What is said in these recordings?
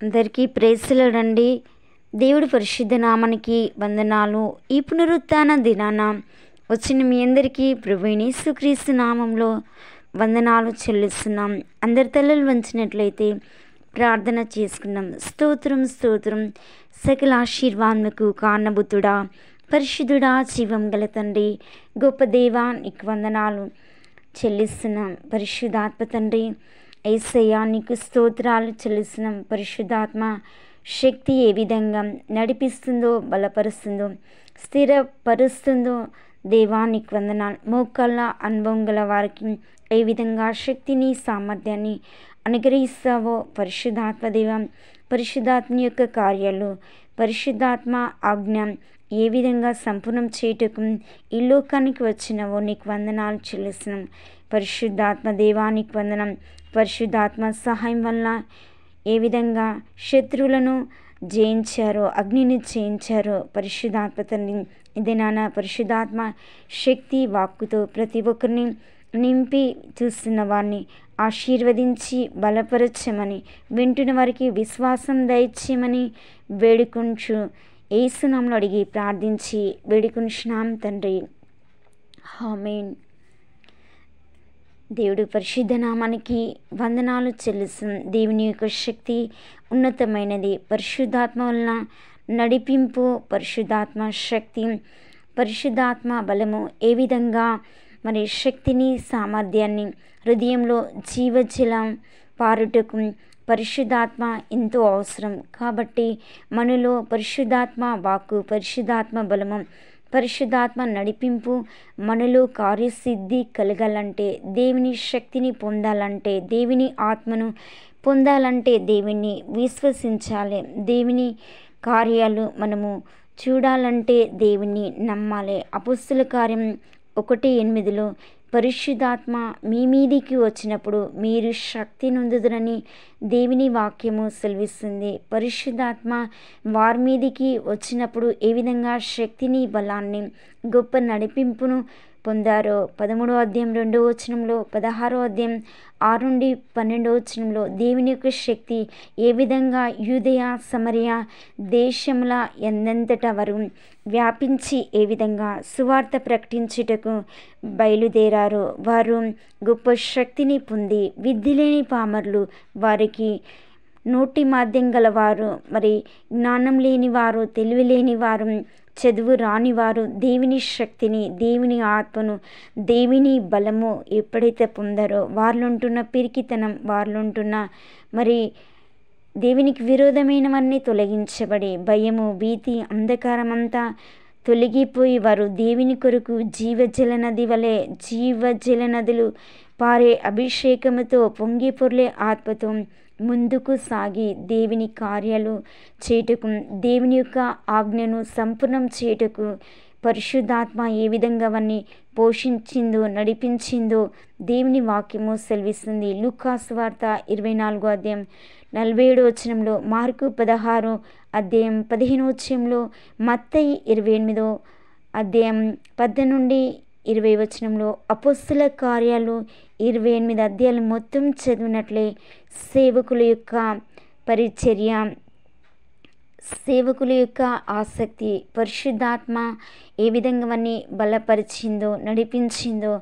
అందరికీ ప్రేసులడండి. దేవుడి పరిశుద్ధ నామానికి వందనాలు. ఈ పునరుత్థాన దినాన వచ్చిన మీ అందరికీ ప్రభువైన యేసుక్రీస్తు నామంలో వందనాలు చెల్లిస్తున్నాం. అందరి తలలు వంచినట్లయితే ప్రార్థన చేసుకున్నాం. స్తోత్రం స్తోత్రం. సకల ఆశీర్వాదములకు కారణభూతుడా, పరిశుద్ధుడా, జీవం గల తండ్రి, గొప్ప దేవా, నీకు వందనాలు చెల్లిస్తున్నాం. పరిశుద్ధాత్మ తండ్రి, యేసయ్యా నీకు స్తోత్రాలు చెల్లిస్తున్నాం. పరిశుద్ధాత్మ శక్తి ఏ విధంగా నడిపిస్తుందో, బలపరుస్తుందో, స్థిరపరుస్తుందో దేవా నీకు వందనాలు. మోకాళ్ళ అనుభవం గల వారికి ఏ విధంగా శక్తిని, సామర్థ్యాన్ని అనుగ్రహిస్తావో పరిశుద్ధాత్మ దేవ, పరిశుద్ధాత్మ యొక్క కార్యాలు, పరిశుద్ధాత్మ ఆజ్ఞ ఏ విధంగా సంపూర్ణం చేయుటకు ఈ లోకానికి వచ్చినవో నీకు వందనాలు చెల్లిస్తున్నాం. పరిశుద్ధాత్మ దేవానికి వందనం. పరిశుద్ధాత్మ సహాయం వల్ల ఏ విధంగా శత్రువులను జయించారో, అగ్నిని జయించారో పరిశుద్ధాత్మ తండ్రి, ఇదే నాన్న పరిశుద్ధాత్మ శక్తి వాక్కుతో ప్రతి ఒక్కరిని నింపి చూస్తున్న వారిని ఆశీర్వదించి బలపరచమని, వింటున్న వారికి విశ్వాసం దయచేయమని వేడుకొంచు యేసునామములో అడిగి ప్రార్థించి వేడుకొంచున్నాం తండ్రి, ఆమేన్. దేవుడు పరిశుద్ధ నామానికి వందనాలు చెల్లిస్తుంది. దేవుని యొక్క శక్తి ఉన్నతమైనది. పరిశుద్ధాత్మ వలన నడిపింపు, పరిశుద్ధాత్మ శక్తి, పరిశుద్ధాత్మ బలము ఏ విధంగా మరి శక్తిని, సామర్థ్యాన్ని, హృదయంలో జీవజలం పారుటకు పరిశుద్ధాత్మ ఎంతో అవసరం. కాబట్టి మనలో పరిశుద్ధాత్మ వాక్కు, పరిశుద్ధాత్మ బలము, పరిశుద్ధాత్మ నడిపింపు మనలో కార్యసిద్ధి కలగాలంటే, దేవుని శక్తిని పొందాలంటే, దేవుని ఆత్మను పొందాలంటే దేవుని విశ్వసించాలి. దేవుని కార్యాలు మనము చూడాలంటే దేవుని నమ్మాలి. అపొస్తలుల కార్యం 1:8 పరిశుద్ధాత్మ మీ మీదికి వచ్చినప్పుడు మీరు శక్తి నొందుదురని దేవుని వాక్యము సెలవిస్తుంది. పరిశుద్ధాత్మ వారి మీదికి వచ్చినప్పుడు ఏ విధంగా శక్తిని, బలాన్ని, గొప్ప నడిపింపును పొందారో 13వ అధ్యాయం 2వ వచనంలో, 16వ అధ్యాయం 6-12వ వచనంలో దేవుని యొక్క శక్తి ఏ విధంగా యూదయ, సమరయ దేశముల ఎందెంతటా వారు వ్యాపించి ఏ విధంగా సువార్త ప్రకటించుటకు బయలుదేరారో, వారు గొప్ప శక్తిని పొంది విద్య లేని పామరులు, వారికి నోటి మాధ్యం గలవారు, మరి జ్ఞానం లేని వారు, తెలివి లేని వారు, చదువు రానివారు దేవుని శక్తిని, దేవుని ఆత్మను, దేవుని బలము ఎప్పుడైతే పొందారో వారిలో ఉంటున్న పిరికితనం, వారిలో ఉంటున్న మరి దేవునికి విరోధమైనవన్నీ తొలగించబడి భయము, భీతి, అంధకారం అంతా తొలగిపోయి వారు దేవుని కొరకు జీవజల నది వలె, జీవజల నదులు పారే అభిషేకముతో పొంగి పొర్లే ఆత్మతో ముందుకు సాగి దేవుని కార్యాలు చేయుటకు, దేవుని యొక్క ఆజ్ఞను సంపూర్ణం చేయుటకు పరిశుద్ధాత్మ ఏ విధంగా అవన్నీ పోషించిందో, నడిపించిందో దేవుని వాక్యము సెలవిస్తుంది. లూకాసు వార్త 24వ అధ్యాయం 47వ వచనంలో, మార్కు 16వ అధ్యాయం 15వ వచనంలో, మత్తయి 28వ అధ్యాయం 10-20 వచనంలో, అపొస్తలుల కార్యాలు 28 అధ్యాయాలు మొత్తం చదివినట్లే సేవకుల యొక్క పరిచర్య, సేవకుల యొక్క ఆసక్తి, పరిశుద్ధాత్మ ఏ విధంగా వారిని బలపరిచిందో, నడిపించిందో,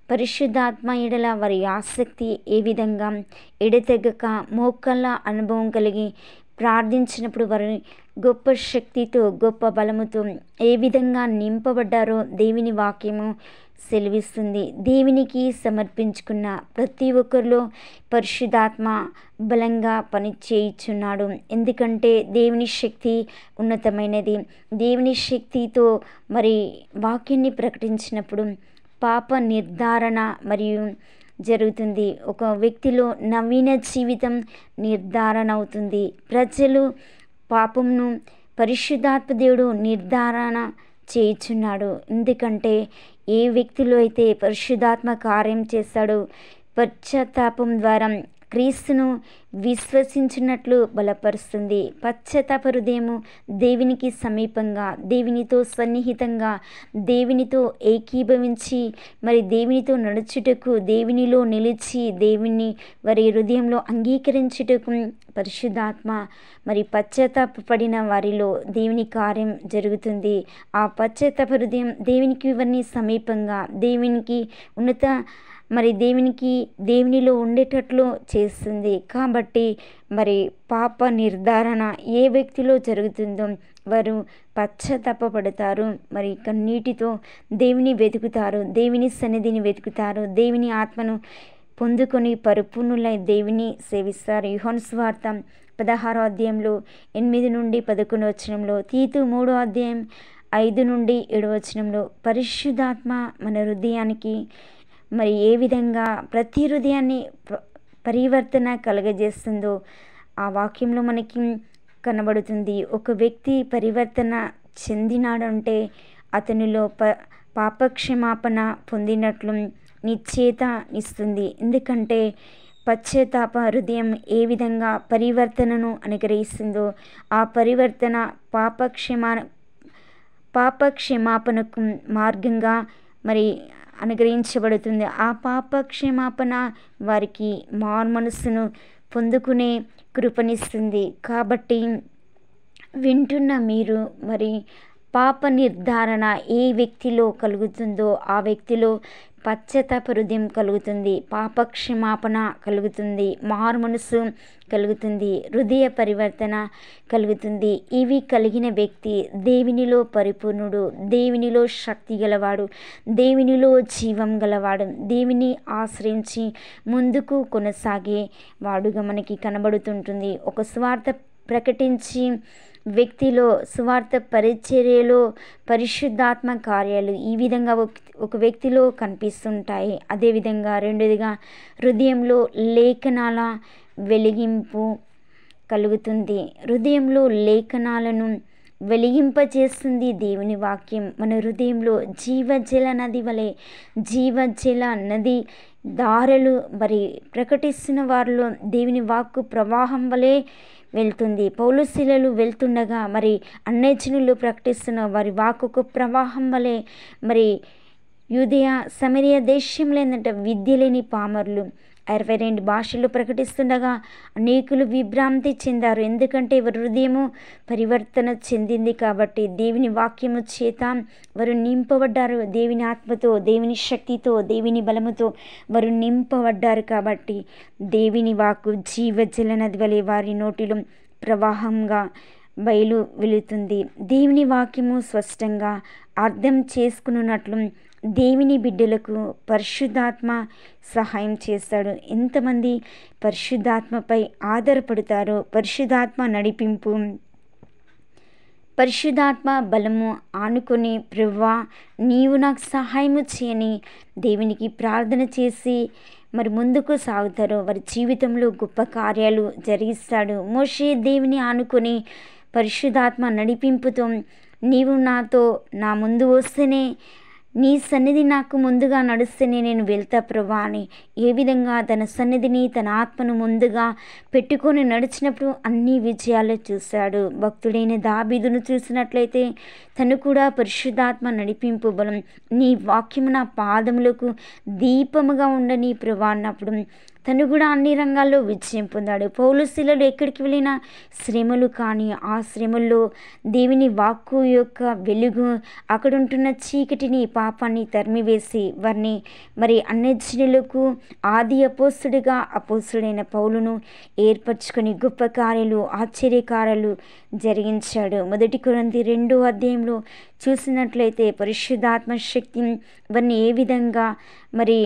పరిశుద్ధాత్మ ఎడల వారి ఆసక్తి ఏ విధంగా ఎడతెగక మోకాళ్ళ అనుభవం కలిగి ప్రార్థించినప్పుడు వారి గొప్ప శక్తితో, గొప్ప బలముతో ఏ విధంగా నింపబడ్డారో దేవుని వాక్యము సెలవిస్తుంది. దేవునికి సమర్పించుకున్న ప్రతి ఒక్కరిలో పరిశుద్ధాత్మ బలంగా పనిచేయుచున్నాడు. ఎందుకంటే దేవుని శక్తి ఉన్నతమైనది. దేవుని శక్తితో మరి వాక్యాన్ని ప్రకటించినప్పుడు పాప నిర్ధారణ మరియు జరుగుతుంది. ఒక వ్యక్తిలో నవీన జీవితం నిర్ధారణ అవుతుంది. ప్రజలు పాపమును పరిశుద్ధాత్మ దేవుడు నిర్ధారణ చేయుచున్నాడు. ఎందుకంటే ఏ వ్యక్తిలో అయితే పరిశుద్ధాత్మ కార్యం చేస్తాడో, పశ్చాత్తాపం ద్వారా క్రీస్తును విశ్వసించినట్లు బలపరుస్తుంది. పశ్చాత్తాప హృదయము దేవునికి సమీపంగా, దేవునితో సన్నిహితంగా, దేవునితో ఏకీభవించి మరి దేవునితో నడుచుటకు, దేవునిలో నిలిచి దేవుని వారి హృదయంలో అంగీకరించుటకు పరిశుద్ధాత్మ మరి పశ్చాత్తాపడిన వారిలో దేవుని కార్యం జరుగుతుంది. ఆ పశ్చాత్తాప హృదయం దేవునికి ఇవన్నీ సమీపంగా, దేవునికి ఉన్నత మరి దేవునిలో ఉండేటట్లు చేస్తుంది. కాబట్టి మరి పాప నిర్ధారణ ఏ వ్యక్తిలో జరుగుతుందో వారు పశ్చాత్తాపడతారు. మరి కన్నీటితో దేవుని వెతుకుతారు, దేవుని సన్నిధిని వెతుకుతారు, దేవుని ఆత్మను పొందుకొని పరిపూర్ణులై దేవుని సేవిస్తారు. యోహాను సువార్త 16వ అధ్యాయంలో 8 నుండి 11 వచనంలో, తీతు 3వ అధ్యాయం 5 నుండి 7 వచనంలో పరిశుద్ధాత్మ మన హృదయానికి మరి ఏ విధంగా ప్రతి హృదయాన్ని పరివర్తన కలగజేస్తుందో ఆ వాక్యంలో మనకి కనబడుతుంది. ఒక వ్యక్తి పరివర్తన చెందినాడంటే అతనిలో పాపక్షమాపణ పొందినట్లు నిశ్చేతనిస్తుంది. ఎందుకంటే పశ్చాత్తాప హృదయం ఏ విధంగా పరివర్తనను అనుగ్రహిస్తుందో ఆ పరివర్తన పాపక్షమాపణకు మార్గంగా మరి అనుగ్రహించబడుతుంది. ఆ పాపక్షమాపణ వారికి మారుమనస్సును పొందుకునే కృపనిస్తుంది. కాబట్టి వింటున్న మీరు మరి పాప నిర్ధారణ ఏ వ్యక్తిలో కలుగుతుందో ఆ వ్యక్తిలో పశ్చాత్తాప హృదయం కలుగుతుంది, పాపక్షమాపణ కలుగుతుంది, మారుమనస్సు కలుగుతుంది, హృదయ పరివర్తన కలుగుతుంది. ఇవి కలిగిన వ్యక్తి దేవునిలో పరిపూర్ణుడు, దేవునిలో శక్తి గలవాడు, దేవునిలో జీవం గలవాడు, దేవుని ఆశ్రయించి ముందుకు కొనసాగే వాడుగా మనకి కనబడుతుంటుంది. ఒక స్వార్థ ప్రకటించి వ్యక్తిలో సువార్త పరిచర్యలో పరిశుద్ధాత్మ కార్యాలు ఈ విధంగా ఒక వ్యక్తిలో కనిపిస్తుంటాయి. అదేవిధంగా రెండోదిగా హృదయంలో లేఖనాల వెలిగింపు కలుగుతుంది. హృదయంలో లేఖనాలను వెలిగింపచేస్తుంది దేవుని వాక్యం. మన హృదయంలో జీవజల నది వలె జీవజల నది దారులు మరి ప్రకటిస్తున్న వారిలో దేవుని వాక్కు ప్రవాహం వలె వెళ్తుంది. పౌలుశీలలు వెళ్తుండగా మరి అన్యజనులు ప్రకటిస్తున్న వారి వాక్కుకు ప్రవాహం వలె మరి యూదయ సమరయ దేశంలో ఏంటంటే విద్య లేని పామరులు 62 భాషలు ప్రకటిస్తుండగా అనేకులు విభ్రాంతి చెందారు. ఎందుకంటే వారి హృదయము పరివర్తన చెందింది కాబట్టి దేవుని వాక్యము చేత వారు నింపబడ్డారు. దేవుని ఆత్మతో, దేవుని శక్తితో, దేవుని బలముతో వారు నింపబడ్డారు. కాబట్టి దేవుని వాక్కు జీవజల నది వలె వారి నోటిలో ప్రవాహంగా బయలు వెళుతుంది. దేవుని వాక్యము స్పష్టంగా అర్థం చేసుకున్నట్లు దేవుని బిడ్డలకు పరిశుద్ధాత్మ సహాయం చేస్తాడు. ఎంతమంది పరిశుద్ధాత్మపై ఆధారపడతారో, పరిశుద్ధాత్మ నడిపింపు, పరిశుద్ధాత్మ బలము ఆనుకొని ప్రభువా నీవు నాకు సహాయము చేయని దేవునికి ప్రార్థన చేసి మరి ముందుకు సాగుతారో వారి జీవితంలో గొప్ప కార్యాలు జరిగిస్తాడు. మోషే దేవుని ఆనుకొని పరిశుద్ధాత్మ నడిపింపుతో నీవు నా ముందు వస్తేనే, నీ సన్నిధి నాకు ముందుగా నడుస్తేనే నేను వెళ్తా ప్రభా అని ఏ విధంగా తన సన్నిధిని తన ఆత్మను ముందుగా పెట్టుకొని నడిచినప్పుడు అన్ని విజయాలు చూశాడు. భక్తుడైన దావీదును చూసినట్లయితే తను కూడా పరిశుద్ధాత్మ నడిపింపు బలం, నీ వాక్యము నా పాదములకు దీపముగా ఉండని ప్రభా అన్నప్పుడు తను కూడా అన్ని రంగాల్లో విజయం పొందాడు. పౌలుశీలలు ఎక్కడికి వెళ్ళినా శ్రమలు, కానీ ఆ శ్రమల్లో దేవుని వాక్కు యొక్క వెలుగు అక్కడ ఉంటున్న చీకటిని, పాపాన్ని తరిమివేసి వారిని మరి అన్యజనులకు ఆది అపోస్తుడైన పౌలును ఏర్పరచుకొని గొప్ప కార్యాలు, ఆశ్చర్యకార్యాలు జరిగించాడు. 1 కొరింథీ 2వ అధ్యాయంలో చూసినట్లయితే పరిశుద్ధాత్మ శక్తి వారిని ఏ విధంగా మరి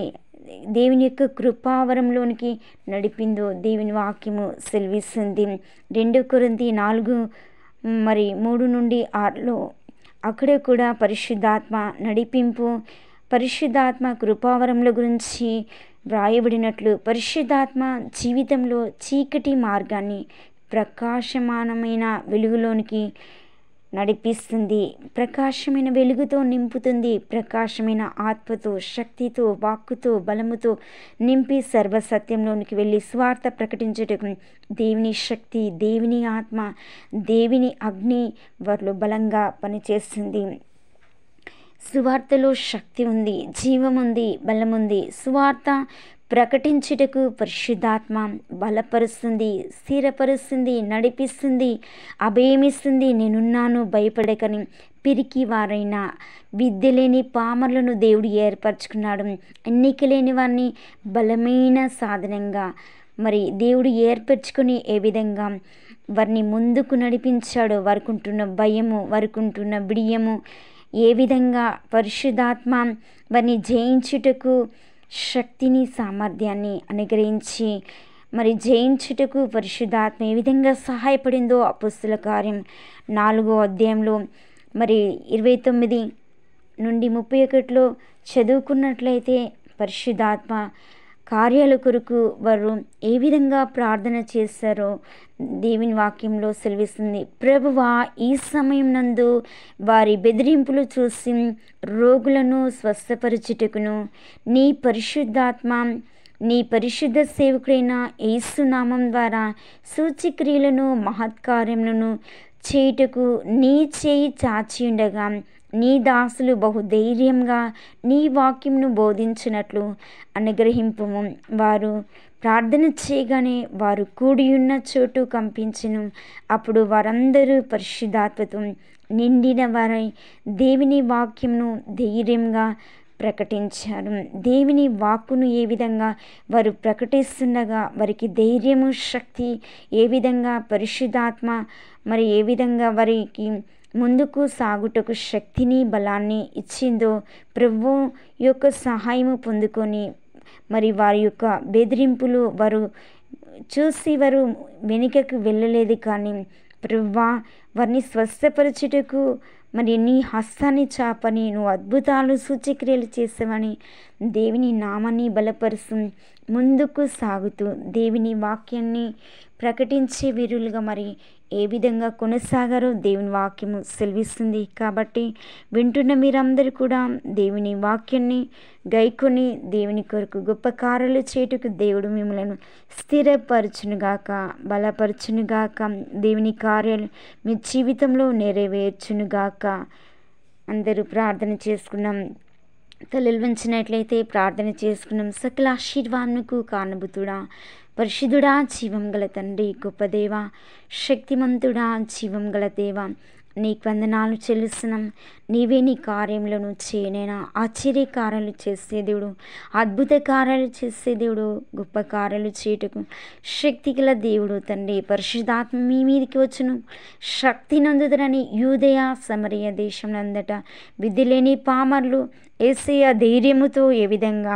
దేవుని యొక్క కృపావరంలోనికి నడిపిందో దేవుని వాక్యము సెలవిస్తుంది. 2 కొరింథీ 4 మరి 3 నుండి 6లో అక్కడే కూడా పరిశుద్ధాత్మ నడిపింపు, పరిశుద్ధాత్మ కృపావరముల గురించి వ్రాయబడినట్లు పరిశుద్ధాత్మ జీవితంలో చీకటి మార్గాన్ని ప్రకాశమానమైన వెలుగులోనికి నడిపిస్తుంది, ప్రకాశమైన వెలుగుతో నింపుతుంది, ప్రకాశమైన ఆత్మతో, శక్తితో, వాక్కుతో, బలముతో నింపి సర్వసత్యంలోనికి వెళ్ళి స్వార్థ ప్రకటించుటకు దేవుని శక్తి, దేవుని ఆత్మ, దేవుని అగ్ని వారిలో బలంగా పనిచేస్తుంది. సువార్తలో శక్తి ఉంది, జీవం ఉంది, బలముంది. సువార్త ప్రకటించుటకు పరిశుద్ధాత్మ బలపరుస్తుంది, స్థిరపరుస్తుంది, నడిపిస్తుంది, అభయమిస్తుంది. నేనున్నాను, భయపడకని. పిరికి వారైన విద్య లేని పామరులను దేవుడు ఏర్పరచుకున్నాడు. ఎన్నిక లేని వారిని బలమైన సాధనంగా దేవుడు ఏర్పరచుకొని ఏ విధంగా వారిని ముందుకు నడిపించాడో, వారికి ఉంటున్న భయము, వారికి ఉంటున్న బిడియము ఏ విధంగా పరిశుద్ధాత్మ వారిని జయించుటకు శక్తిని, సామర్థ్యాన్ని అనుగ్రహించి జయించుటకు పరిశుద్ధాత్మ ఏ విధంగా సహాయపడిందో అపోస్తలుల కార్యం 4వ అధ్యాయంలో 29 నుండి 31లో చదువుకున్నట్లయితే పరిశుద్ధాత్మ కార్యాల కొరకు వారు ఏ విధంగా ప్రార్థన చేశారో దేవుని వాక్యంలో సెలవిస్తుంది. ప్రభువా, ఈ సమయం నందు వారి బెదిరింపులు చూసి రోగులను స్వస్థపరచుటకును నీ పరిశుద్ధ సేవకుడైన యేసు నామం ద్వారా సూచక్రియలను, మహత్కార్యములను చేయుటకు నీ చేయి చాచి ఉండగా నీ దాసులు బహుధైర్యంగా నీ వాక్యమును బోధించినట్లు అనుగ్రహింపుము. వారు ప్రార్థన చేయగానే వారు కూడియున్న చోటు కంపించెను. అప్పుడు వారందరూ పరిశుద్ధాత్మతో నిండిన వారై దేవుని వాక్యమును ధైర్యంగా ప్రకటించారు. దేవుని వాక్కును ఏ విధంగా వారు ప్రకటిస్తుండగా వారికి ధైర్యము, శక్తి ఏ విధంగా పరిశుద్ధాత్మ ఏ విధంగా వారికి ముందుకు సాగుటకు శక్తిని, బలాన్ని ఇచ్చిందో ప్రభు యొక్క సహాయము పొందుకొని వారి యొక్క బెదిరింపులు వారు చూసి వారు వెనుకకు వెళ్ళలేదు. కానీ ప్రభువా, వారిని స్వస్థపరచుటకు నీ హస్తాన్ని చాపని నువ్వు అద్భుతాలు, సూచక్రియలు చేసావని దేవుని నామాన్ని బలపరుస్తూ ముందుకు సాగుతూ దేవుని వాక్యాన్ని ప్రకటించే వీరులుగా ఏ విధంగా కొనసాగారో దేవుని వాక్యము సెలవిస్తుంది. కాబట్టి వింటున్న మీరందరూ కూడా దేవుని వాక్యాన్ని గైకొని దేవుని కొరకు గొప్ప కార్యాలు చేయుటకు దేవుడు మిమ్మలను స్థిరపరచునుగాక, బలపరచునుగాక. దేవుని కార్యాలు మీ జీవితంలో నెరవేర్చునుగాక. అందరూ ప్రార్థన చేసుకున్నాం. తలలు వంచినట్లయితే ప్రార్థన చేసుకున్నాం. సకల ఆశీర్వాదముకు కారణభూతుడా, పరిశుద్ధుడా, జీవం గల తండ్రి, గొప్ప దేవ, శక్తిమంతుడా, జీవం గల దేవ, నీకు వందనాలు చెల్లిస్తున్నాం. నీవే నీ కార్యములను చేయనైనా ఆశ్చర్య కార్యాలు చేసే దేవుడు, అద్భుత కార్యాలు చేసే దేవుడు, గొప్ప కార్యాలు చేయుటకు శక్తి గల దేవుడు తండ్రి. పరిశుద్ధాత్మ మీ మీదికి వచ్చును, శక్తి నందుదరని యూదయ సమరయ దేశంలందట విధి లేని పామర్లు యేసయ్య ధైర్యముతో ఏ విధంగా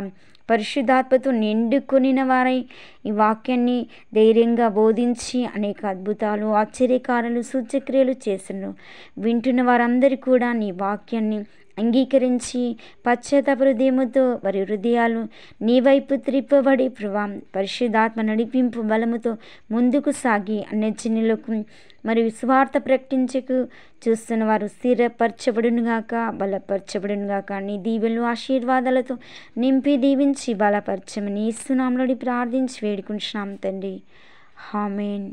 పరిశుద్ధాత్మతో నిండుకొనిన వారై ఈ వాక్యాన్ని ధైర్యంగా బోధించి అనేక అద్భుతాలు, ఆశ్చర్యకారాలు, సూచక్రియలు చేస్తున్నారు. వింటున్న వారందరూ కూడా నీ వాక్యాన్ని అంగీకరించి పశ్చాత్తాప హృదయముతో వారి హృదయాలు నీ వైపు త్రిప్పబడి ప్రభా పరిశుద్ధాత్మ నడిపింపు బలముతో ముందుకు సాగి అన్యజనులకు స్వార్థ ప్రకటించకు చూస్తున్న వారు స్థిరపరచబడునుగాక, బలపరచబడునుగాక. నీ దీవెనలు, ఆశీర్వాదాలతో నింపి దీవించి బలపరచమని యేసు నామములో ప్రార్థించి వేడుకుంటున్నాం తండ్రి. ఆమేన్.